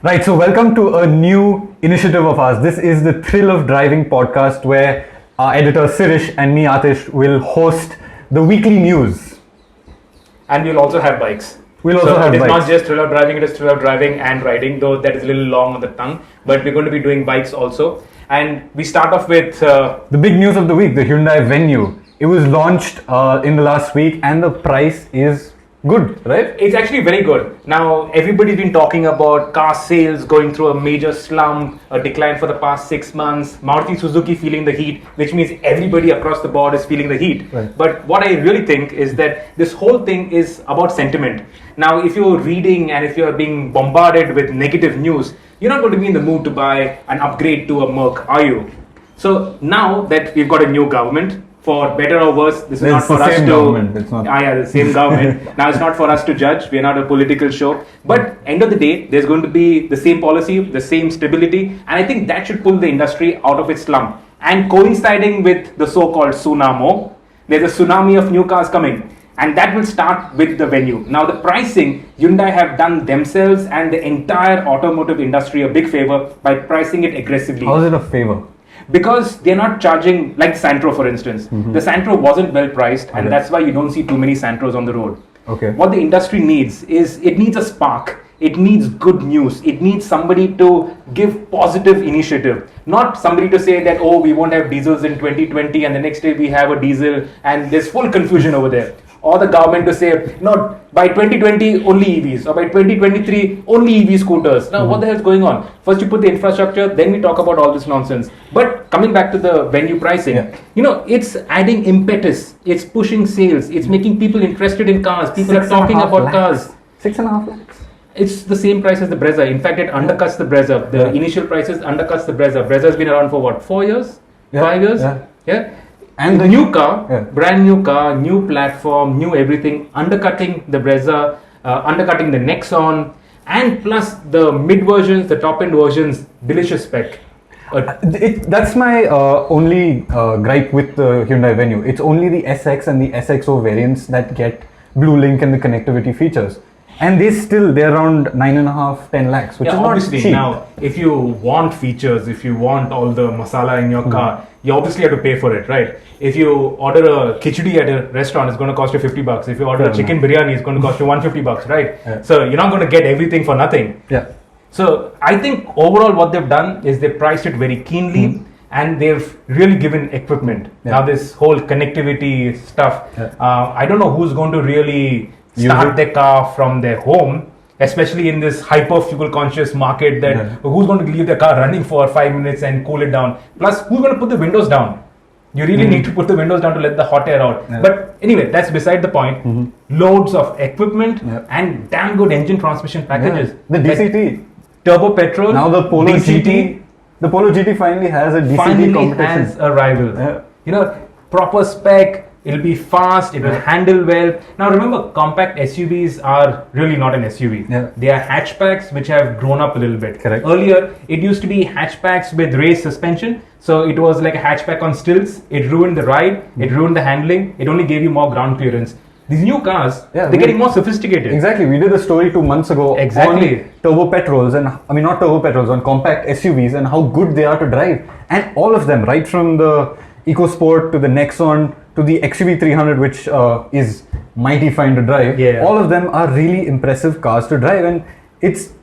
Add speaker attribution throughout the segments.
Speaker 1: Right, so welcome to a new initiative of ours. This is the Thrill of Driving podcast where our editor Sirish and me Atish will host the weekly news.
Speaker 2: And we'll also have bikes.
Speaker 1: We'll also have
Speaker 2: bikes. It's not just Thrill of Driving, it is Thrill of Driving and riding, though that is a little long on the tongue. But we're going to be doing bikes also. And we start off with...
Speaker 1: the big news of the week, the Hyundai Venue. It was launched in the last week and the price is good, right?
Speaker 2: It's actually very good. Now, everybody's been talking about car sales going through a major slump, a decline for the past 6 months, Maruti Suzuki feeling the heat, which means everybody across the board is feeling the heat.
Speaker 1: Right.
Speaker 2: But what I really think is that this whole thing is about sentiment. Now, if you're reading and if you're being bombarded with negative news, you're not going to be in the mood to buy an upgrade to a Merc, are you? So now that we've got a new government, for better or worse, this is not for us to...
Speaker 1: It's not.
Speaker 2: the same government. Now, it's not for us to judge. We're not a political show. But end of the day, there's going to be the same policy, the same stability. And I think that should pull the industry out of its slump. And coinciding with the so-called tsunami, there's a tsunami of new cars coming. And that will start with the Venue. Now, the pricing, Hyundai have done themselves and the entire automotive industry a big favor by pricing it aggressively.
Speaker 1: How is it a favor?
Speaker 2: Because they're not charging, like Santro for instance. Mm-hmm. The Santro wasn't well priced and that's why you don't see too many Santros on the road.
Speaker 1: Okay.
Speaker 2: What the industry needs is, it needs a spark. It needs good news. It needs somebody to give positive initiative. Not somebody to say that, oh, we won't have diesels in 2020 and the next day we have a diesel and there's full confusion over there. Or the government to say, no, by 2020 only EVs, or by 2023 only EV scooters. Now, what the hell is going on? First you put the infrastructure, then we talk about all this nonsense. But coming back to the Venue pricing, it's adding impetus, it's pushing sales, it's making people interested in cars. People are talking about cars.
Speaker 1: 6.5 lakhs.
Speaker 2: It's the same price as the Brezza. In fact, it undercuts the Brezza. The initial prices undercuts the Brezza. Brezza has been around for what, 4 years? 5 years? Yeah. And the new car, brand new car, new platform, new everything, undercutting the Brezza, undercutting the Nexon, and plus the mid versions, the top end versions, delicious spec.
Speaker 1: That's my only gripe with the Hyundai Venue. It's only the SX and the SXO variants that get Blue Link and the connectivity features. And they're around 9.5, 10 lakhs, which is not cheap.
Speaker 2: Now, if you want features, if you want all the masala in your car, you obviously have to pay for it, right? If you order a khichdi at a restaurant, it's going to cost you $50. If you order a chicken biryani, it's going to cost you $150, right? Yeah. So you're not going to get everything for nothing.
Speaker 1: Yeah.
Speaker 2: So I think overall what they've done is they've priced it very keenly and they've really given equipment. Yeah. Now this whole connectivity stuff, I don't know who's going to really start their car from their home, especially in this hyper fuel conscious market that who's going to leave their car running for 5 minutes and cool it down. Plus, who's going to put the windows down? You really need to put the windows down to let the hot air out. Yeah. But anyway, that's beside the point. Loads of equipment and damn good engine transmission packages.
Speaker 1: Yeah. The DCT.
Speaker 2: Like turbo petrol.
Speaker 1: Now the Polo GT. The Polo GT finally has a DCT competition.
Speaker 2: Has a rival. Yeah. Proper spec. It'll be fast, it will handle well. Now remember, compact SUVs are really not an SUV. Yeah. They are hatchbacks which have grown up a little bit.
Speaker 1: Correct.
Speaker 2: Earlier, it used to be hatchbacks with raised suspension. So it was like a hatchback on stilts. It ruined the ride, it ruined the handling, it only gave you more ground clearance. These new cars, they're getting more sophisticated.
Speaker 1: Exactly. We did a story 2 months ago on turbo petrols on compact SUVs and how good they are to drive. And all of them, right from the EcoSport to the Nexon, to the XUV300, which is mighty fine to drive. All of them are really impressive cars to drive, and it's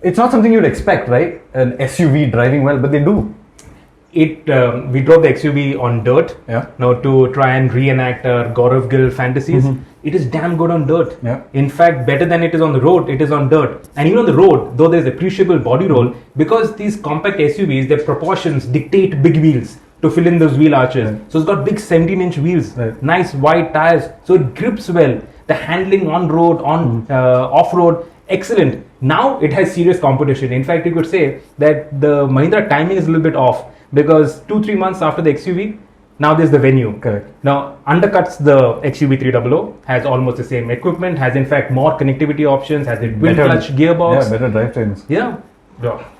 Speaker 1: not something you'd expect, right? An SUV driving well, but they do.
Speaker 2: We drove the XUV on dirt. Now to try and reenact our Gaurav Gill fantasies. It is damn good on dirt. In fact, better than it is on the road, it is on dirt. And even on the road, though there's appreciable body roll, because these compact SUVs, their proportions dictate big wheels to fill in those wheel arches. So it's got big 17-inch wheels, nice wide tires, so it grips well. The handling on road, off-road, excellent. Now it has serious competition. In fact, you could say that the Mahindra timing is a little bit off because 2-3 months after the XUV, now there's the Venue.
Speaker 1: Correct.
Speaker 2: Now undercuts the XUV 300, has almost the same equipment, has in fact more connectivity options, has a twin clutch gearbox.
Speaker 1: Yeah, better drivetrains.
Speaker 2: Yeah.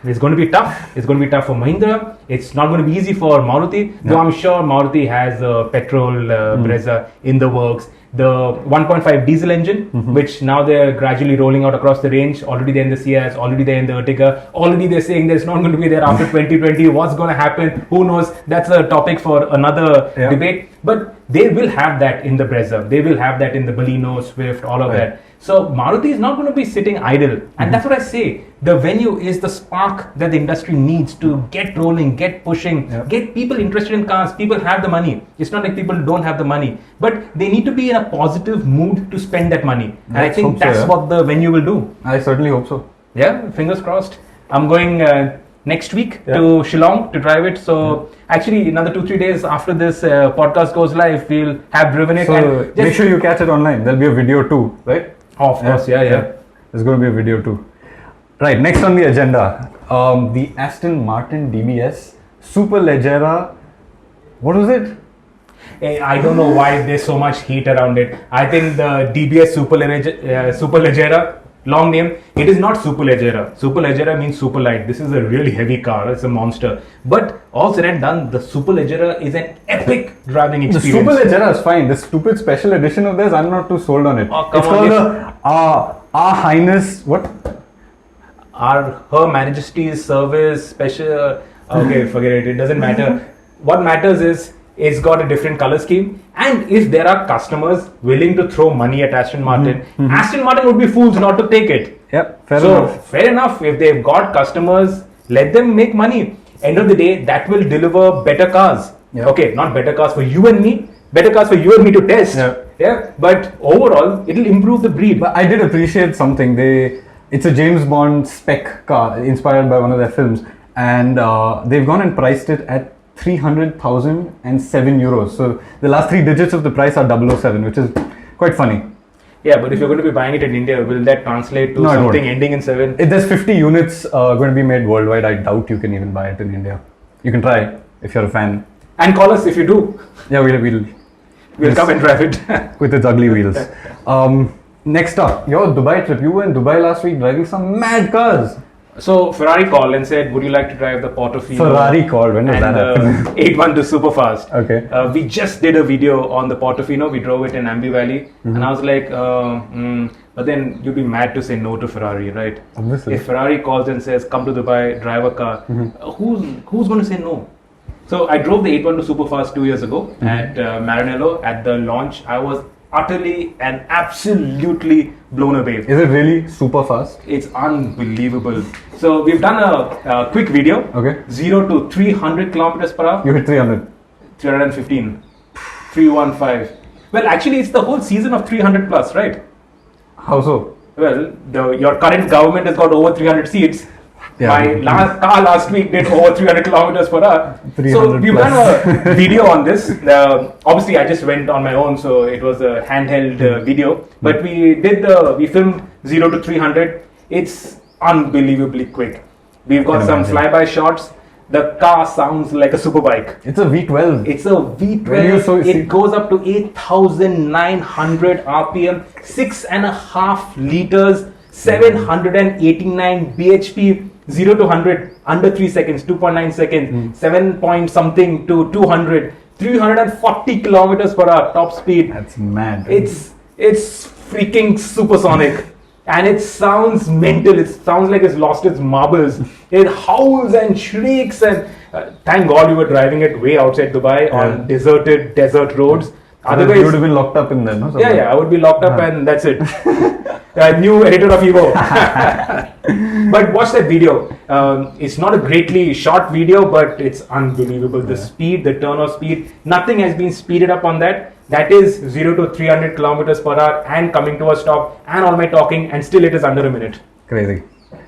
Speaker 2: It's going to be tough. It's going to be tough for Mahindra. It's not going to be easy for Maruti. Though I'm sure Maruti has a petrol Brezza in the works. the 1.5 diesel engine, which now they're gradually rolling out across the range. Already there in the CS, already there in the Ertiga. Already they're saying there's not going to be there after 2020. What's going to happen? Who knows? That's a topic for another debate. But they will have that in the Brezza. They will have that in the Baleno, Swift, all of that. So Maruti is not going to be sitting idle. And that's what I say. The Venue is the spark that the industry needs to get rolling, get pushing, get people interested in cars. People have the money. It's not like people don't have the money. But they need to be in a positive mood to spend that money. And I think that's what the Venue will do.
Speaker 1: I certainly hope so.
Speaker 2: Yeah, fingers crossed. I'm going next week to Shillong to drive it. So actually another 2-3 days after this podcast goes live, we'll have driven it.
Speaker 1: So
Speaker 2: and
Speaker 1: make sure you catch it online. There'll be a video too, right?
Speaker 2: Oh, of course, yeah.
Speaker 1: There's going to be a video too. Right, next on the agenda, the Aston Martin DBS Superleggera. What was it?
Speaker 2: I don't know why there's so much heat around it. I think the DBS Superleggera, long name, it is not Superleggera. Superleggera means super light. This is a really heavy car. It's a monster. But all said and done, the Superleggera is an epic driving experience.
Speaker 1: The Superleggera is fine. The stupid special edition of theirs, I'm not too sold on it.
Speaker 2: Oh,
Speaker 1: it's called the Our Highness, what?
Speaker 2: Her Majesty's Service Special. Okay, forget it. It doesn't matter. What matters is it's got a different color scheme. And if there are customers willing to throw money at Aston Martin, Aston Martin would be fools not to take it.
Speaker 1: Yep, fair enough.
Speaker 2: Fair enough. If they've got customers, let them make money. End of the day, that will deliver better cars.
Speaker 1: Yep.
Speaker 2: Okay, not better cars for you and me, better cars for you and me to test. Yeah, but overall, it'll improve the breed.
Speaker 1: But I did appreciate something. It's a James Bond spec car inspired by one of their films, and they've gone and priced it at 300,007 euros. So the last 3 digits of the price are 007, which is quite funny.
Speaker 2: Yeah, but if you're going to be buying it in India, will that translate to something ending in 7?
Speaker 1: If there's 50 units going to be made worldwide, I doubt you can even buy it in India. You can try if you're a fan.
Speaker 2: And call us if you do.
Speaker 1: Yeah, we'll
Speaker 2: come and drive it.
Speaker 1: with its ugly wheels. Next up, your Dubai trip. You were in Dubai last week driving some mad cars.
Speaker 2: So Ferrari called and said, would you like to drive the Portofino?
Speaker 1: Ferrari called, when did that happen?
Speaker 2: 812 Superfast.
Speaker 1: Okay.
Speaker 2: We just did a video on the Portofino. We drove it in Ambi Valley. And I was like, but then you'd be mad to say no to Ferrari, right?
Speaker 1: Obviously.
Speaker 2: If Ferrari calls and says, come to Dubai, drive a car, who's going to say no? So I drove the 812 Superfast 2 years ago at Maranello at the launch. I was utterly and absolutely blown away.
Speaker 1: Is it really super fast?
Speaker 2: It's unbelievable. So we've done a quick video.
Speaker 1: Okay.
Speaker 2: 0 to 300 kilometers per hour.
Speaker 1: You hit 300.
Speaker 2: 315. 315. Well, actually, it's the whole season of 300 plus, right?
Speaker 1: How so?
Speaker 2: Well, your current government has got over 300 seats.
Speaker 1: Yeah.
Speaker 2: My car last week did over 300 kilometers per hour. So we've done a video on this. Obviously, I just went on my own, so it was a handheld video. But we filmed 0 to 300. It's unbelievably quick. We've got some flyby shots. The car sounds like a superbike.
Speaker 1: It's a V12.
Speaker 2: It's a V12. It goes up to 8,900 RPM, 6.5 liters, 789 bhp. 0 to 100 under 3 seconds, 2.9 seconds, 7 point something to 200, 340 kilometers per hour top speed.
Speaker 1: That's mad.
Speaker 2: It's freaking supersonic, and it sounds mental. It sounds like it's lost its marbles. It howls and shrieks, and thank God we were driving it way outside Dubai on deserted desert roads.
Speaker 1: Otherwise, you would have been locked up in there, no?
Speaker 2: Yeah, I would be locked up, and that's it. New editor of Evo. But watch that video. It's not a greatly short video, but it's unbelievable. The speed, the turn of speed, nothing has been speeded up on that. That is 0 to 300 kilometers per hour and coming to a stop, and all my talking, and still it is under a minute.
Speaker 1: Crazy.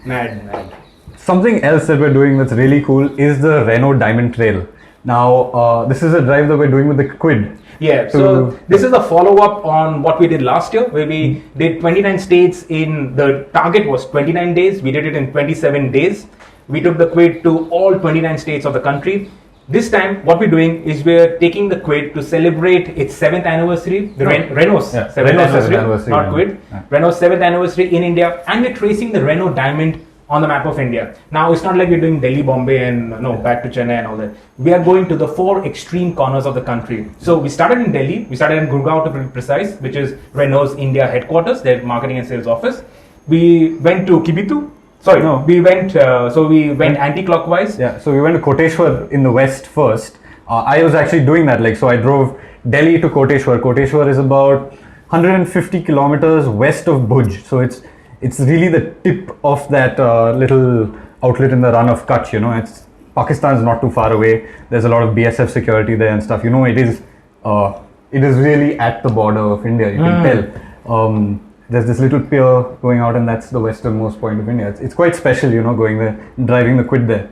Speaker 2: Mad.
Speaker 1: Something else that we're doing that's really cool is the Renault Diamond Trail. Now, this is a drive that we're doing with the Quid.
Speaker 2: Yeah, so this is a follow-up on what we did last year, where we did 29 states the target was 29 days. We did it in 27 days. We took the Quid to all 29 states of the country. This time, what we're doing is we're taking the Quid to celebrate its 7th anniversary, Renault's 7th anniversary, not Quid. Yeah. Renault's 7th anniversary in India, and we're tracing the Renault Diamond on the map of India. Now, it's not like we're doing Delhi, Bombay, and back to Chennai and all that. We are going to the 4 extreme corners of the country. So we started in Delhi. We started in Gurgaon to be precise, which is Renault's India headquarters, their marketing and sales office. We went to Kibitu. Sorry, no, we went. We went anti-clockwise.
Speaker 1: Yeah. So we went to Koteshwar in the west first. I was actually doing that. So I drove Delhi to Koteshwar. Koteshwar is about 150 kilometers west of Bhuj. So it's really the tip of that little outlet in the run of Kutch. It's Pakistan's not too far away. There's a lot of BSF security there and stuff. It is really at the border of India. You can tell. There's this little pier going out, and that's the westernmost point of India. It's quite special, going there, driving the quid there.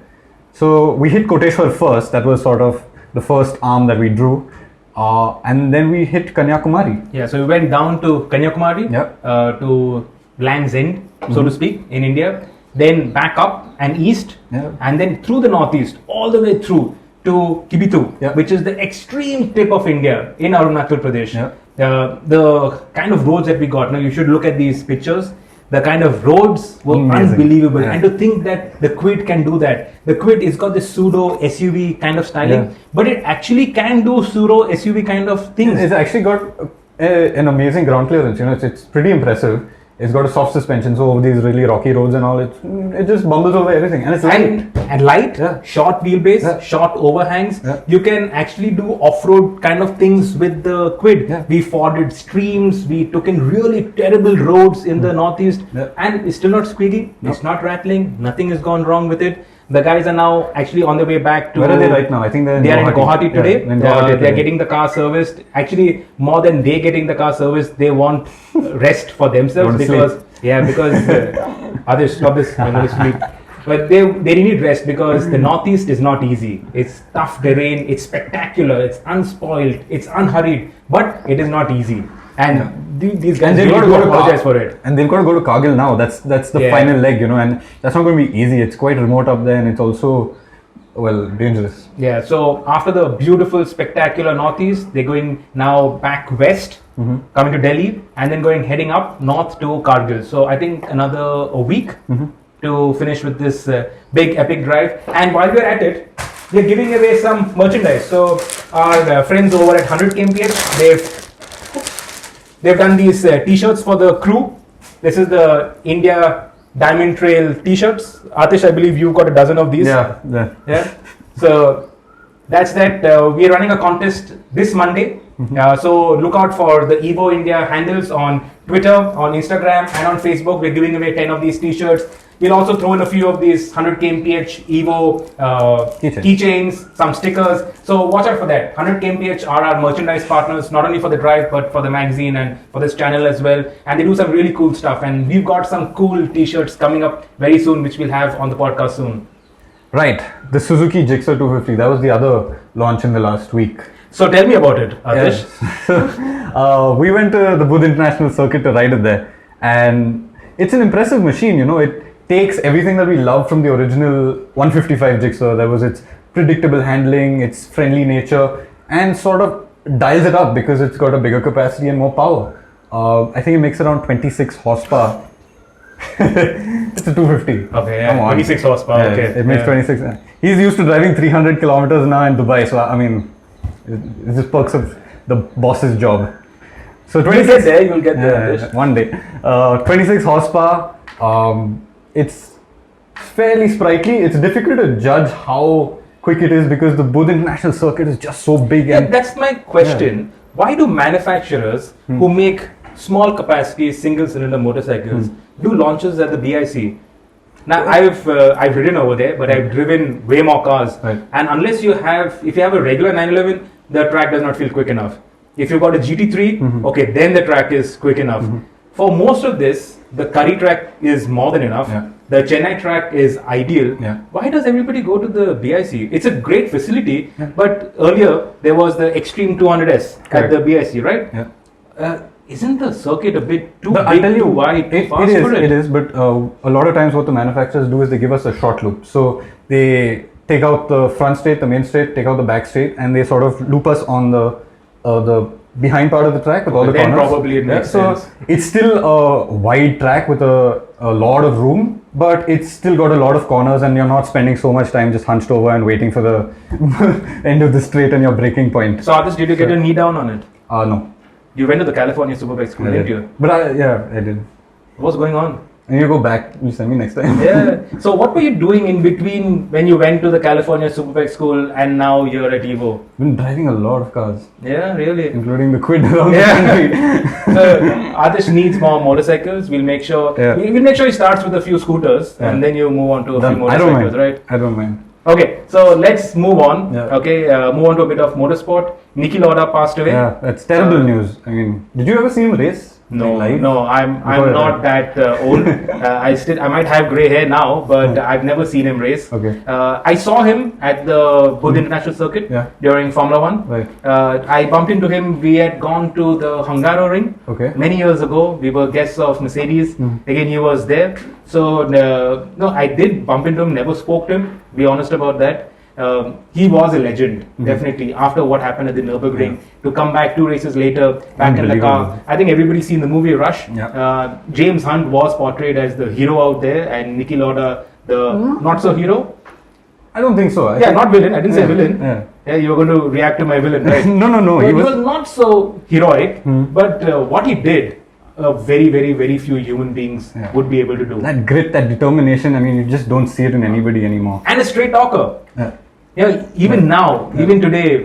Speaker 1: So we hit Koteshwar first. That was sort of the first arm that we drew. And then we hit Kanyakumari.
Speaker 2: Yeah, so we went down to Kanyakumari, to Land's End, so to speak, in India. Then back up and east, and then through the northeast, all the way through to Kibitu, which is the extreme tip of India in Arunachal Pradesh. The kind of roads that we got, now you should look at these pictures. The kind of roads were unbelievable. And to think that the Quid can do that. The Quid has got this pseudo SUV kind of styling, but it actually can do pseudo SUV kind of things.
Speaker 1: It's actually got an amazing ground clearance. It's pretty impressive. It's got a soft suspension, so over these really rocky roads and all, it just bumbles over everything. And it's light.
Speaker 2: And light, short wheelbase, short overhangs. You can actually do off-road kind of things with the Quid. We forded streams, we took in really terrible roads in the northeast, and it's still not squeaky, it's not rattling, nothing has gone wrong with it. The guys are now actually on their way back to...
Speaker 1: Where are they right now? I think they're
Speaker 2: in Guwahati today. They're getting the car serviced. Actually, more than they getting the car serviced, they want rest for themselves because others stop this. I'm going to sleep. But they need rest because the northeast is not easy. It's tough terrain. It's spectacular. It's unspoiled. It's unhurried. But it is not easy. And these guys
Speaker 1: they've got to go to
Speaker 2: apologize for it.
Speaker 1: And they've got to go to Kargil now. That's the final leg, and that's not going to be easy. It's quite remote up there, and it's also, dangerous.
Speaker 2: Yeah, so after the beautiful, spectacular northeast, they're going now back west, coming to Delhi, and then heading up north to Kargil. So I think a week to finish with this big epic drive. And while we're at it, we're giving away some merchandise. So our friends over at 100 kmph, they've done these t-shirts for the crew. This is the India Diamond Trail t-shirts. Atish, I believe you've got a dozen of these. Yeah. So that's that. We're running a contest this Monday. So look out for the Evo India handles on Twitter, on Instagram, and on Facebook. We're giving away 10 of these t-shirts. We'll also throw in a few of these 100 kmph Evo keychains, some stickers. So watch out for that. 100 kmph are our merchandise partners, not only for the drive, but for the magazine and for this channel as well. And they do some really cool stuff. And we've got some cool t-shirts coming up very soon, which we'll have on the podcast soon.
Speaker 1: Right. The Suzuki Gixxer 250. That was the other launch in the last week.
Speaker 2: So tell me about it, Atish.
Speaker 1: Yes. We went to the Budh International Circuit to ride it there. And it's an impressive machine, It takes everything that we love from the original 155 Gixxer. That was its predictable handling, its friendly nature, and sort of dials it up because it's got a bigger capacity and more power. I think it makes around 26 horsepower. It's a 250.
Speaker 2: Okay, yeah, 26 horsepower.
Speaker 1: Yeah,
Speaker 2: okay,
Speaker 1: it makes 26. He's used to driving 300 kilometers now in Dubai, so I mean, it's just perks of the boss's job. So 26.
Speaker 2: You'll get there.
Speaker 1: One day. 26 horsepower. It's fairly sprightly. It's difficult to judge how quick it is because the Budh International Circuit is just so big.
Speaker 2: And that's my question. Yeah. Why do manufacturers who make small capacity single cylinder motorcycles do launches at the BIC? Now I've ridden over there, but I've driven way more cars.
Speaker 1: Right.
Speaker 2: And unless if you have a regular 911, the track does not feel quick enough. If you've got a GT3, okay, then the track is quick enough. For most of this, the Curry track is more than enough.
Speaker 1: Yeah.
Speaker 2: The Chennai track is ideal.
Speaker 1: Yeah.
Speaker 2: Why does everybody go to the BIC? It's a great facility, but earlier there was the Extreme 200S at the BIC, right?
Speaker 1: Yeah.
Speaker 2: Isn't the circuit a bit too big, too wide, too fast for it?
Speaker 1: It is, but a lot of times what the manufacturers do is they give us a short loop. So they take out the front straight, the main straight, take out the back straight, and they sort of loop us on the behind part of the track with all the corners.
Speaker 2: Then probably it makes sense.
Speaker 1: So it's still a wide track with a a lot of room, but it's still got a lot of corners, and you're not spending so much time just hunched over and waiting for the end of the straight and your braking point.
Speaker 2: So, Adarsh, did you get a knee down on it?
Speaker 1: No.
Speaker 2: You went to the California Superbikes school, didn't you?
Speaker 1: But I did.
Speaker 2: What's going on?
Speaker 1: And you go back, you send me next time.
Speaker 2: Yeah. So what were you doing in between when you went to the California Superbike school and now you're at Evo?
Speaker 1: Been driving a lot of cars.
Speaker 2: Yeah, really.
Speaker 1: Including the quid around the country.
Speaker 2: So Adarsh needs more motorcycles. We'll make sure we'll make sure he starts with a few scooters and then you move on to a few motorcycles, right?
Speaker 1: I don't mind.
Speaker 2: Okay, so let's move on. Yeah. Okay, move on to a bit of motorsport. Niki Lauda passed away.
Speaker 1: Yeah, that's terrible news. I mean, did you ever see him race?
Speaker 2: No, I'm not that old. I might have grey hair now, but I've never seen him race.
Speaker 1: Okay.
Speaker 2: I saw him at the Buddha International Circuit during Formula One.
Speaker 1: Right.
Speaker 2: I bumped into him. We had gone to the Hungaroring many years ago. We were guests of Mercedes. Again, he was there. So no, I did bump into him. Never spoke to him. Be honest about that. He was a legend, definitely, after what happened at the Nürburgring. To come back 2 races later, back in the car. I think everybody's seen the movie Rush. James Hunt was portrayed as the hero out there, and Niki Lauda, the not-so-hero.
Speaker 1: I don't think so.
Speaker 2: Not villain. I didn't say villain. Yeah, you were going to react to my villain, right?
Speaker 1: No.
Speaker 2: He was not so heroic, but what he did, very, very, very few human beings would be able to do.
Speaker 1: That grit, that determination, I mean, you just don't see it in anybody anymore.
Speaker 2: And a straight talker. Even now, even today,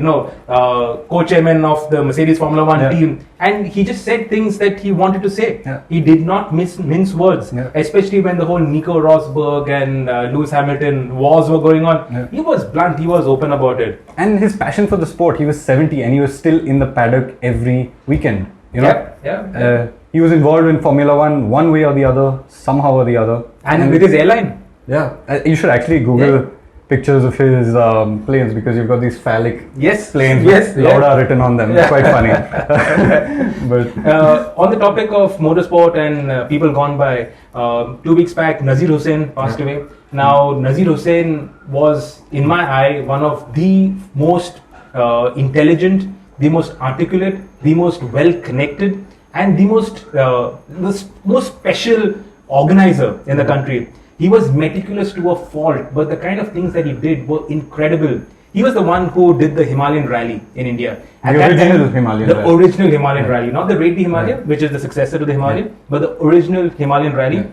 Speaker 2: co-chairman of the Mercedes Formula One team, and he just said things that he wanted to say. He did not mince words, especially when the whole Nico Rosberg and Lewis Hamilton wars were going on. He was blunt, he was open about it.
Speaker 1: And his passion for the sport, he was 70 and he was still in the paddock every weekend. You know? He was involved in Formula One way or the other, somehow or the other.
Speaker 2: And with his airline.
Speaker 1: Yeah, you should actually Google pictures of his planes, because you've got these phallic planes with Lauda written on them. It's quite funny. But
Speaker 2: on the topic of motorsport and people gone by, 2 weeks back, Nazir Hoosein passed away. Now, Nazir Hoosein was, in my eye, one of the most intelligent, the most articulate, the most well-connected, and the most special organizer in the country. He was meticulous to a fault, but the kind of things that he did were incredible. He was the one who did the Himalayan rally in India.
Speaker 1: The original Himalayan
Speaker 2: rally, not the Raid the Himalaya, which is the successor to the Himalayan, but the original Himalayan rally.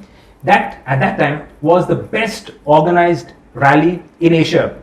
Speaker 2: That, at that time, was the best organized rally in Asia.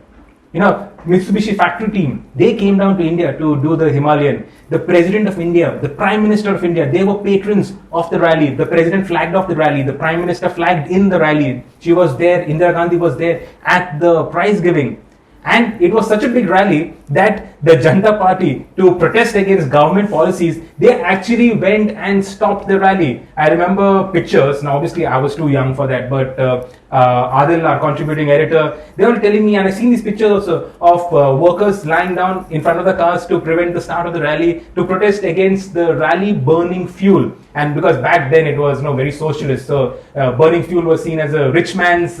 Speaker 2: You know, Mitsubishi factory team, they came down to India to do the Himalayan. The President of India, the Prime Minister of India, they were patrons of the rally. The President flagged off the rally. The Prime Minister flagged in the rally. She was there, Indira Gandhi was there at the prize giving. And it was such a big rally that the Janata Party, to protest against government policies, they actually went and stopped the rally. I remember pictures. Now, obviously, I was too young for that, but Adil, our contributing editor, they were telling me, and I've seen these pictures also, of workers lying down in front of the cars to prevent the start of the rally, to protest against the rally burning fuel. And because back then it was very socialist, so burning fuel was seen as a rich man's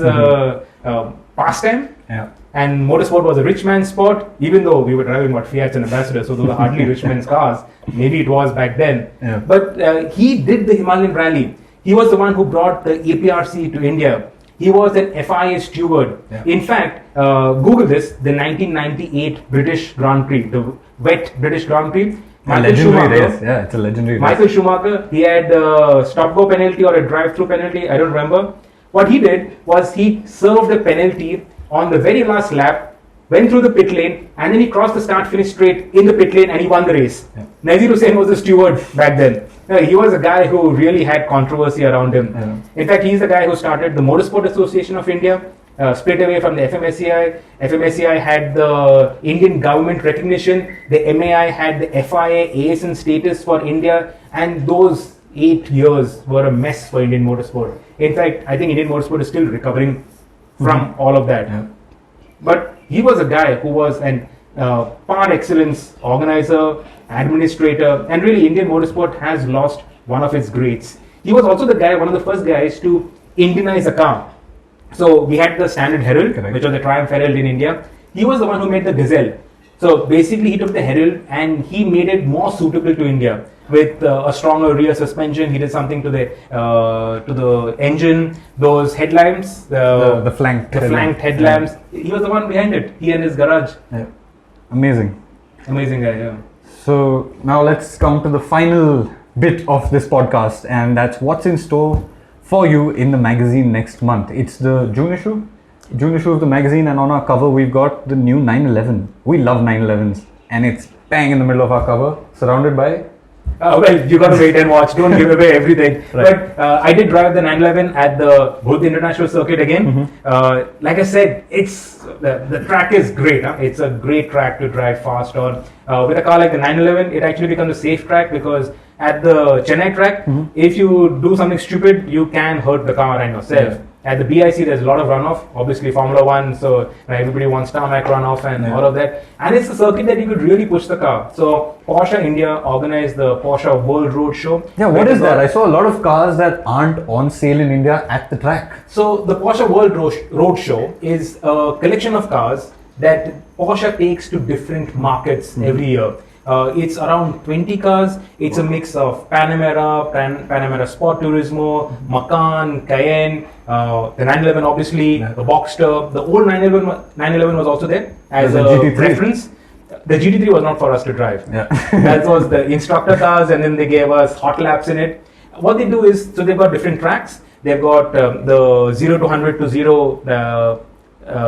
Speaker 2: pastime. And motorsport was a rich man's sport, even though we were driving Fiats and Ambassadors, so those were hardly rich men's cars. Maybe it was back then. But he did the Himalayan rally. He was the one who brought the APRC to India. He was an FIA steward. In fact, Google this, the 1998 British Grand Prix, the wet British Grand Prix.
Speaker 1: Michael Schumacher, race. It's a legendary race.
Speaker 2: Michael Schumacher, he had a stop-go penalty or a drive-through penalty, I don't remember. What he did was he served a penalty on the very last lap, went through the pit lane, and then he crossed the start-finish straight in the pit lane and he won the race. Nazir Hoosein was the steward back then. He was a guy who really had controversy around him. In fact, he's the guy who started the Motorsport Association of India, split away from the FMSCI. FMSCI had the Indian government recognition. The MAI had the FIA ASN status for India, and those 8 years were a mess for Indian motorsport. In fact, I think Indian motorsport is still recovering from all of that. But he was a guy who was an par excellence organizer, administrator, and really Indian motorsport has lost one of its greats. He was also the guy, one of the first guys to Indianize a car. So we had the Standard Herald, which was the Triumph Herald in India. He was the one who made the Gazelle. So basically, he took the Herald and he made it more suitable to India with a stronger rear suspension. He did something to the engine, those headlamps,
Speaker 1: the flanked
Speaker 2: headlamps. Yeah. He was the one behind it. He and his garage.
Speaker 1: Yeah. Amazing
Speaker 2: guy. Yeah.
Speaker 1: So now let's come to the final bit of this podcast, and that's what's in store for you in the magazine next month. It's the June issue of the magazine, and on our cover we've got the new 911. We love 911s, and it's bang in the middle of our cover, surrounded by...
Speaker 2: well, you got to wait and watch. Don't give away everything.
Speaker 1: Right.
Speaker 2: But I did drive the 911 at the Bhuj International Circuit again. Like I said, it's the track is great. Huh? It's a great track to drive fast on. With a car like the 911, it actually becomes a safe track because at the Chennai track, if you do something stupid, you can hurt the car and yourself. Yeah. At the BIC, there's a lot of runoff. Obviously, Formula One, so everybody wants tarmac runoff and all of that. And it's a circuit that you could really push the car. So Porsche India organized the Porsche World Road Show.
Speaker 1: Yeah, what is that? I saw a lot of cars that aren't on sale in India at the track.
Speaker 2: So the Porsche World Road Show is a collection of cars that Porsche takes to different markets every year. It's around 20 cars. It's a mix of Panamera Sport Turismo, Macan, Cayenne, the 911 obviously, the Boxster. The old 911 was also there as a
Speaker 1: GT3
Speaker 2: reference. The GT3 was not for us to drive.
Speaker 1: Yeah.
Speaker 2: That was the instructor cars, and then they gave us hot laps in it. What they do is, so they've got different tracks. They've got the 0 to 100 to 0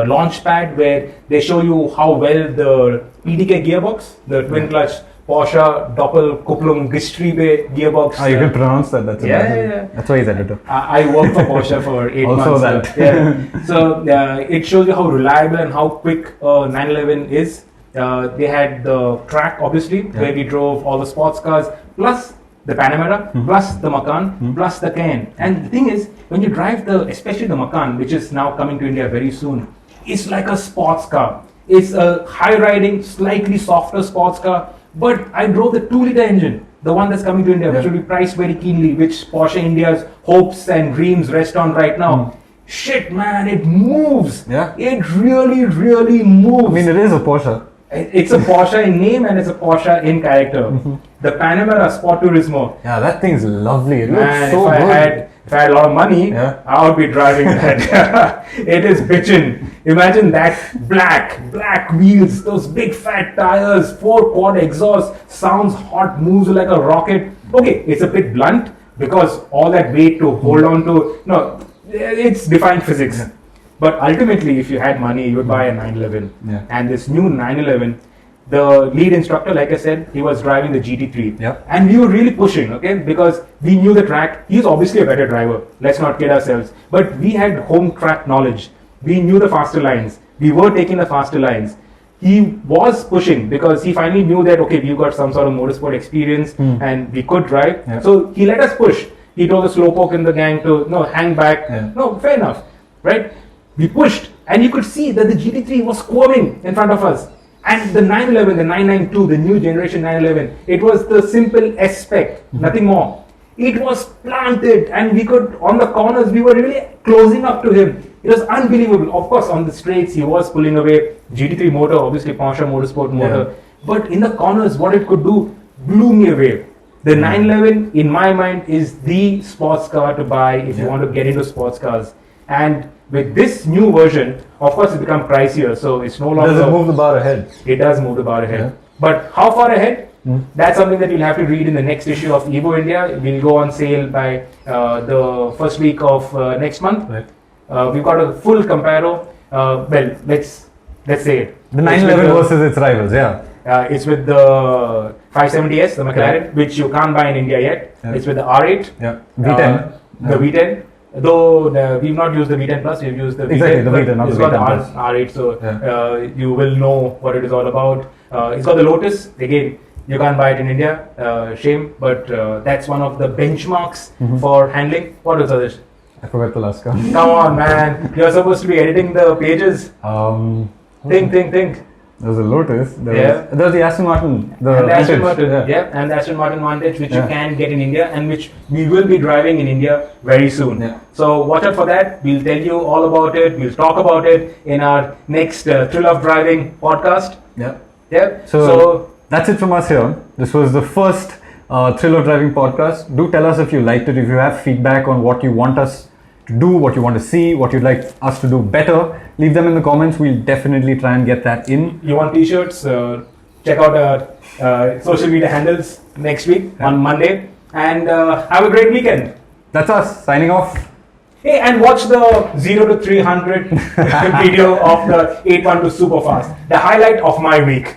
Speaker 2: launch pad where they show you how well the PDK gearbox, the twin clutch Porsche Doppelkupplung Gestriebe gearbox.
Speaker 1: You can pronounce that. That's
Speaker 2: yeah.
Speaker 1: That's why he's editor.
Speaker 2: I worked for Porsche for 8 months.
Speaker 1: Also that.
Speaker 2: Yeah. So it shows you how reliable and how quick 911 is. They had the track obviously where we drove all the sports cars plus the Panamera, plus the Macan, plus the Cayenne. And the thing is, when you drive especially the Macan, which is now coming to India very soon, it's like a sports car. It's a high-riding, slightly softer sports car. But I drove the 2-liter engine, the one that's coming to India, which will be priced very keenly, which Porsche India's hopes and dreams rest on right now. Shit, man, it moves.
Speaker 1: Yeah.
Speaker 2: It really, really moves.
Speaker 1: I mean, it is a Porsche.
Speaker 2: It's a Porsche in name and it's a Porsche in character. The Panamera Sport Turismo.
Speaker 1: Yeah, that thing's lovely. It
Speaker 2: Man,
Speaker 1: looks so good.
Speaker 2: If I had a lot of money, I would be driving that. It is bitchin'. Imagine that black wheels, those big fat tires, 4-quad exhaust, sounds hot, moves like a rocket. Okay, it's a bit blunt because all that weight to hold on to, it's defying physics. Yeah. But ultimately, if you had money, you would buy a 911.
Speaker 1: Yeah.
Speaker 2: And this new 911, the lead instructor, like I said, he was driving the GT3.
Speaker 1: Yeah.
Speaker 2: And we were really pushing, okay, because we knew the track. He's obviously a better driver. Let's not kid ourselves. But we had home track knowledge. We knew the faster lines. We were taking the faster lines. He was pushing because he finally knew that, okay, we've got some sort of motorsport experience and we could drive. Yeah. So he let us push. He told the slowpoke in the gang to, hang back. Yeah. No, fair enough, right? We pushed and you could see that the GT3 was squirming in front of us. And the 911, the 992, the new generation 911, it was the simple S-spec, nothing more. It was planted and we could, on the corners, we were really closing up to him. It was unbelievable. Of course, on the straights, he was pulling away. GT3 motor, obviously Porsche Motorsport motor. Yeah. But in the corners, what it could do blew me away. The 911, in my mind, is the sports car to buy if you want to get into sports cars. And with this new version, of course, it's become pricier, so it's no longer...
Speaker 1: Does it move the bar ahead?
Speaker 2: It does move the bar ahead. Yeah. But how far ahead? That's something that you'll have to read in the next issue of Evo India. We'll go on sale by the first week of next month. Right. We've got a full comparo. Well, let's say it.
Speaker 1: The 911 versus its rivals,
Speaker 2: it's with the 570S, the McLaren, which you can't buy in India yet. Yeah. It's with the R8.
Speaker 1: Yeah. V10.
Speaker 2: The V10. Though we've not used the V10 Plus, we've used the V10.
Speaker 1: Exactly, the V10, not
Speaker 2: it's
Speaker 1: the
Speaker 2: got
Speaker 1: V10
Speaker 2: the R8, so you will know what it is all about. It's got the Lotus. Again, you can't buy it in India. Shame, but that's one of the benchmarks for handling. What is others?
Speaker 1: I forgot the last car.
Speaker 2: Come on, man. You're supposed to be editing the pages. Think.
Speaker 1: There was a Lotus. There was the Aston Martin. The
Speaker 2: Aston Martin, and the Aston Martin Vantage, which you can get in India and which we will be driving in India very soon. Yeah. So watch out for that. We'll tell you all about it. We'll talk about it in our next Thrill of Driving podcast.
Speaker 1: Yeah.
Speaker 2: Yeah.
Speaker 1: So that's it from us here. This was the first Thrill of Driving podcast. Do tell us if you liked it, if you have feedback on what you want us to do, what you want to see, what you'd like us to do better. Leave them in the comments. We'll definitely try and get that in.
Speaker 2: You want t-shirts? Check out our social media handles next week on Monday. And have a great weekend.
Speaker 1: That's us signing off.
Speaker 2: Hey, and watch the 0 to 300 video of the 812 Superfast. The highlight of my week.